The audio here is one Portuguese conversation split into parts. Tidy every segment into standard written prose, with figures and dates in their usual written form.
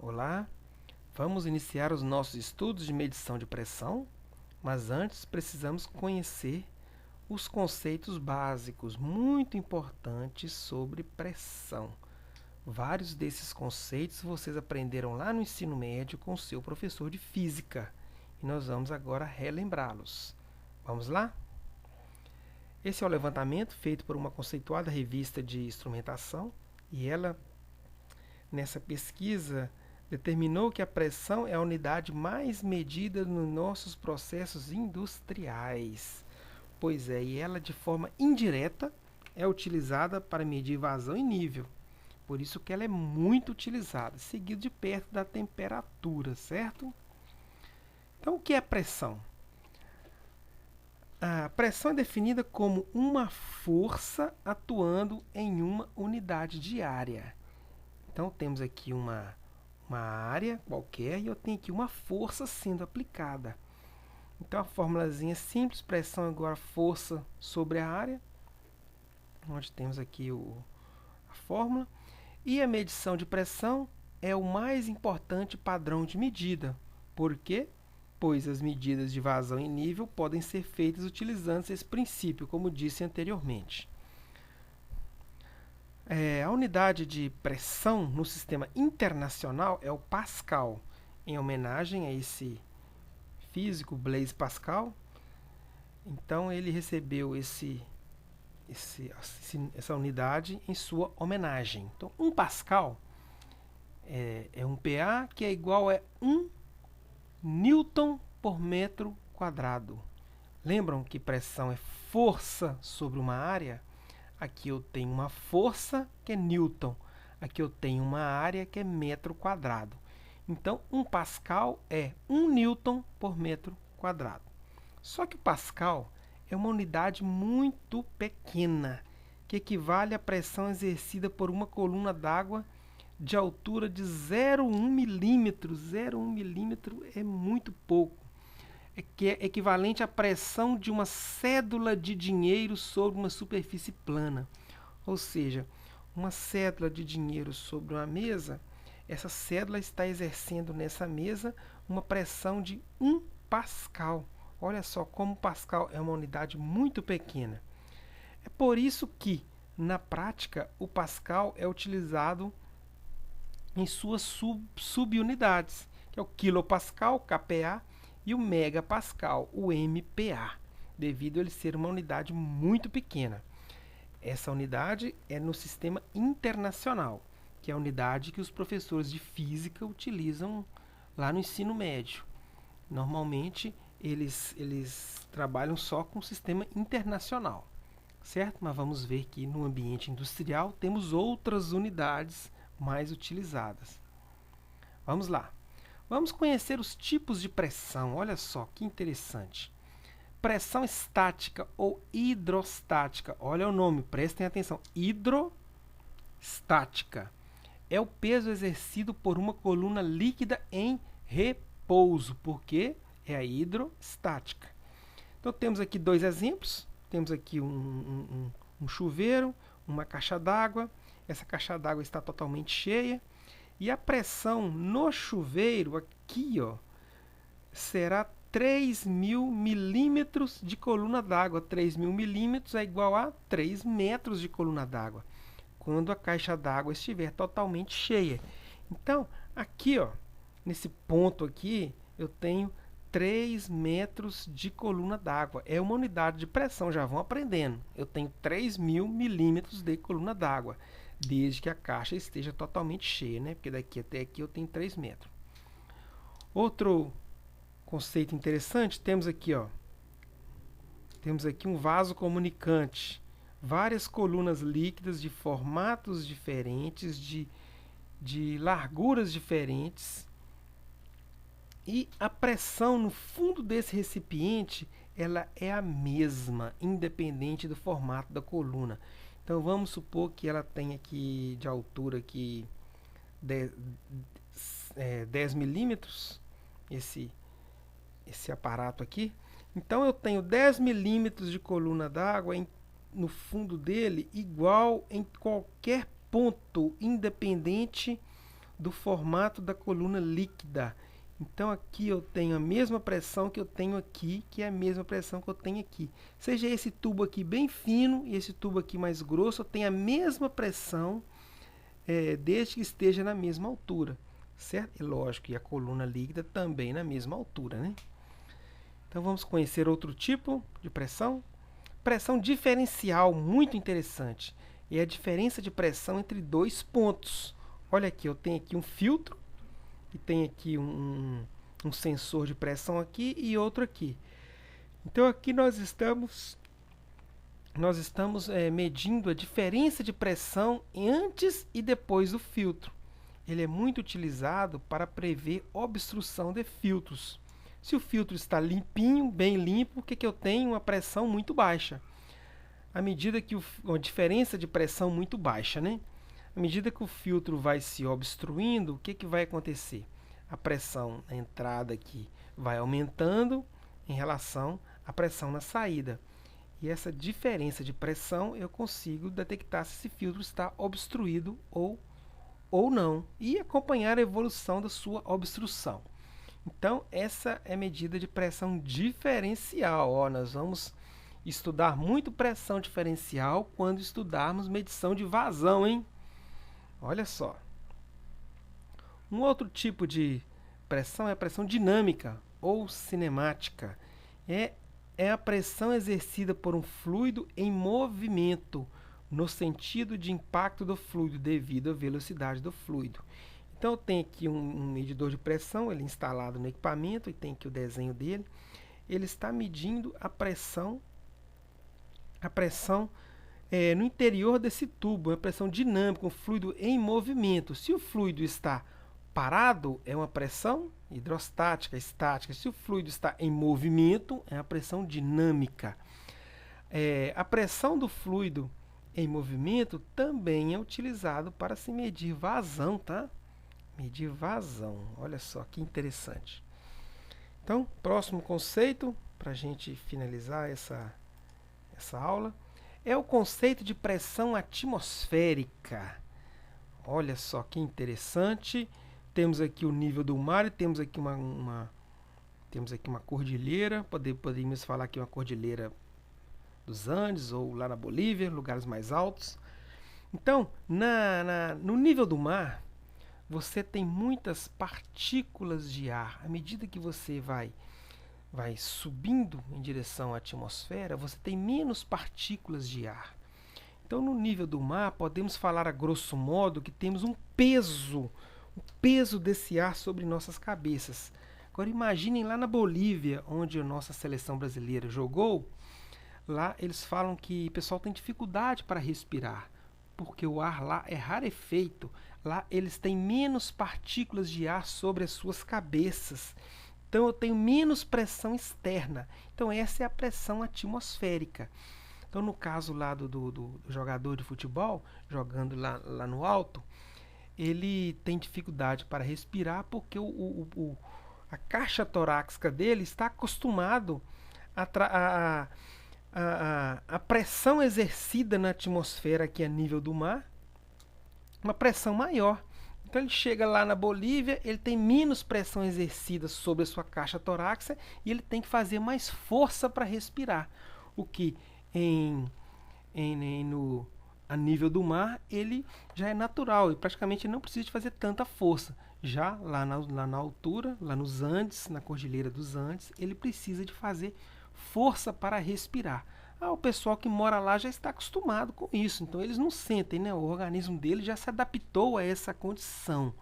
Olá, vamos iniciar os nossos estudos de medição de pressão, mas antes precisamos conhecer os conceitos básicos muito importantes sobre pressão. Vários desses conceitos vocês aprenderam lá no ensino médio com o seu professor de física e nós vamos agora relembrá-los. Vamos lá? Esse é o levantamento feito por uma conceituada revista de instrumentação e ela, nessa pesquisa, determinou que a pressão é a unidade mais medida nos nossos processos industriais. Pois é, e ela de forma indireta é utilizada para medir vazão e nível. Por isso que ela é muito utilizada, seguido de perto da temperatura, certo? Então, o que é pressão? A pressão é definida como uma força atuando em uma unidade de área. Então, temos aqui uma área qualquer e eu tenho aqui uma força sendo aplicada. Então, a formulazinha simples, pressão é igual a força sobre a área, onde temos aqui a fórmula. E a medição de pressão é o mais importante padrão de medida. Por quê? Pois as medidas de vazão e nível podem ser feitas utilizando esse princípio, como disse anteriormente. A unidade de pressão no sistema internacional é o Pascal, em homenagem a esse físico Blaise Pascal. Então, ele recebeu essa unidade em sua homenagem. Então, 1 Pascal é um PA que é igual a 1 Newton por metro quadrado. Lembram que pressão é força sobre uma área? Aqui eu tenho uma força, que é Newton. Aqui eu tenho uma área, que é metro quadrado. Então, 1 Pascal é 1 Newton por metro quadrado. Só que o Pascal é uma unidade muito pequena, que equivale à pressão exercida por uma coluna d'água de altura de 0,1 milímetro. 0,1 milímetro é muito pouco. Que é equivalente à pressão de uma cédula de dinheiro sobre uma superfície plana. Ou seja, uma cédula de dinheiro sobre uma mesa, essa cédula está exercendo nessa mesa uma pressão de 1 Pascal. Olha só como Pascal é uma unidade muito pequena. É por isso que, na prática, o Pascal é utilizado em suas subunidades, que é o quilopascal, kPa, e o megapascal, o MPa, devido a ele ser uma unidade muito pequena. Essa unidade é no sistema internacional, que é a unidade que os professores de física utilizam lá no ensino médio. Normalmente, eles trabalham só com o sistema internacional, certo? Mas vamos ver que no ambiente industrial temos outras unidades mais utilizadas. Vamos lá. Vamos conhecer os tipos de pressão. Olha só que interessante. Pressão estática ou hidrostática. Olha o nome, prestem atenção. Hidrostática é o peso exercido por uma coluna líquida em repouso, porque é a hidrostática. Então, temos aqui dois exemplos. Temos aqui um chuveiro, uma caixa d'água. Essa caixa d'água está totalmente cheia. E a pressão no chuveiro, aqui, ó, será 3.000 milímetros de coluna d'água. 3.000 milímetros é igual a 3 metros de coluna d'água, quando a caixa d'água estiver totalmente cheia. Então, aqui, ó, nesse ponto aqui, eu tenho 3 metros de coluna d'água. É uma unidade de pressão, já vão aprendendo. Eu tenho 3.000 milímetros de coluna d'água, desde que a caixa esteja totalmente cheia, né? Porque daqui até aqui eu tenho 3 metros. Outro conceito interessante, temos aqui um vaso comunicante. Várias colunas líquidas de formatos diferentes, de larguras diferentes. E a pressão no fundo desse recipiente, ela é a mesma, independente do formato da coluna. Então, vamos supor que ela tem aqui de altura aqui 10 milímetros, esse aparato aqui. Então, eu tenho 10 milímetros de coluna d'água no fundo dele, igual em qualquer ponto, independente do formato da coluna líquida. Então aqui eu tenho a mesma pressão que eu tenho aqui, que é a mesma pressão que eu tenho aqui. Seja esse tubo aqui bem fino e esse tubo aqui mais grosso, eu tenho a mesma pressão, desde que esteja na mesma altura, certo? E lógico, e a coluna líquida também na mesma altura, né? Então vamos conhecer outro tipo de pressão. Pressão diferencial, muito interessante. É a diferença de pressão entre dois pontos. Olha aqui, eu tenho aqui um filtro e tem aqui um sensor de pressão aqui e outro aqui. Então aqui nós estamos medindo a diferença de pressão antes e depois do filtro. Ele é muito utilizado para prever obstrução de filtros. Se o filtro está limpinho, bem limpo, o que eu tenho? Uma pressão muito baixa. À medida que uma diferença de pressão muito baixa, né? À medida que o filtro vai se obstruindo, o que vai acontecer? A pressão na entrada aqui vai aumentando em relação à pressão na saída. E essa diferença de pressão eu consigo detectar se esse filtro está obstruído ou não. E acompanhar a evolução da sua obstrução. Então, essa é a medida de pressão diferencial. Ó, nós vamos estudar muito pressão diferencial quando estudarmos medição de vazão, hein? Olha só. Um outro tipo de pressão é a pressão dinâmica ou cinemática. É a pressão exercida por um fluido em movimento, no sentido de impacto do fluido devido à velocidade do fluido. Então eu tenho aqui um medidor de pressão, ele é instalado no equipamento e tem aqui o desenho dele. Ele está medindo a pressão no interior desse tubo, é uma pressão dinâmica, um fluido em movimento. Se o fluido está parado, é uma pressão hidrostática, estática. Se o fluido está em movimento, é uma pressão dinâmica. A pressão do fluido em movimento também é utilizado para se medir vazão, tá? Medir vazão, olha só que interessante. Então, próximo conceito, para a gente finalizar essa aula, é o conceito de pressão atmosférica. Olha só que interessante. Temos aqui o nível do mar e temos aqui uma cordilheira. Podemos falar aqui uma cordilheira dos Andes ou lá na Bolívia, lugares mais altos. Então, no nível do mar, você tem muitas partículas de ar. À medida que você vai subindo em direção à atmosfera, você tem menos partículas de ar. Então, no nível do mar, podemos falar a grosso modo que temos um peso desse ar sobre nossas cabeças. Agora, imaginem lá na Bolívia, onde a nossa seleção brasileira jogou. Lá eles falam que o pessoal tem dificuldade para respirar, porque o ar lá é rarefeito. Lá eles têm menos partículas de ar sobre as suas cabeças. Então eu tenho menos pressão externa. Então essa é a pressão atmosférica. Então no caso lá do jogador de futebol, jogando lá no alto, ele tem dificuldade para respirar porque a caixa torácica dele está acostumado a pressão exercida na atmosfera aqui a nível do mar, uma pressão maior. Então ele chega lá na Bolívia, ele tem menos pressão exercida sobre a sua caixa torácica e ele tem que fazer mais força para respirar. O que a nível do mar ele já é natural e praticamente não precisa de fazer tanta força. Já lá na altura, lá nos Andes, na Cordilheira dos Andes, ele precisa de fazer força para respirar. O pessoal que mora lá já está acostumado com isso, então eles não sentem, né? O organismo dele já se adaptou a essa condição.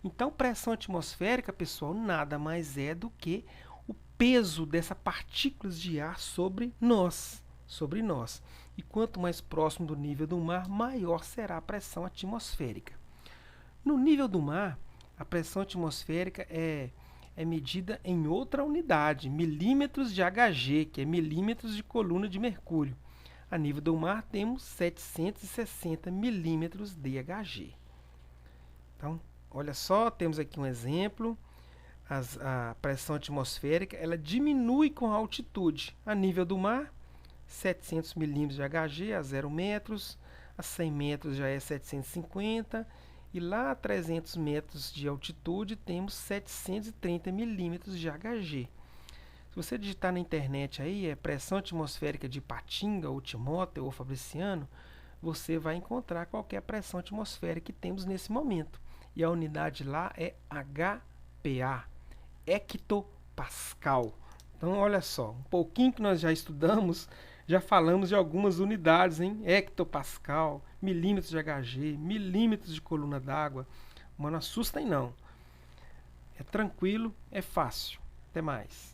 Então, pressão atmosférica, pessoal, nada mais é do que o peso dessas partículas de ar sobre nós. E quanto mais próximo do nível do mar, maior será a pressão atmosférica. No nível do mar, a pressão atmosférica é medida em outra unidade, milímetros de Hg, que é milímetros de coluna de mercúrio. A nível do mar temos 760 milímetros de Hg. Então, olha só, temos aqui um exemplo. A pressão atmosférica ela diminui com a altitude. A nível do mar, 700 milímetros de Hg a 0 metros, a 100 metros já é 750 E lá a 300 metros de altitude temos 730 milímetros de Hg. Se você digitar na internet aí, pressão atmosférica de Ipatinga, ou Timóteo, ou Fabriciano, você vai encontrar qualquer pressão atmosférica que temos nesse momento. E a unidade lá é HPA, hectopascal. Então, olha só, um pouquinho que nós já estudamos, já falamos de algumas unidades, hein? Hectopascal, milímetros de Hg, milímetros de coluna d'água. Mas não assustem não. É tranquilo, é fácil. Até mais.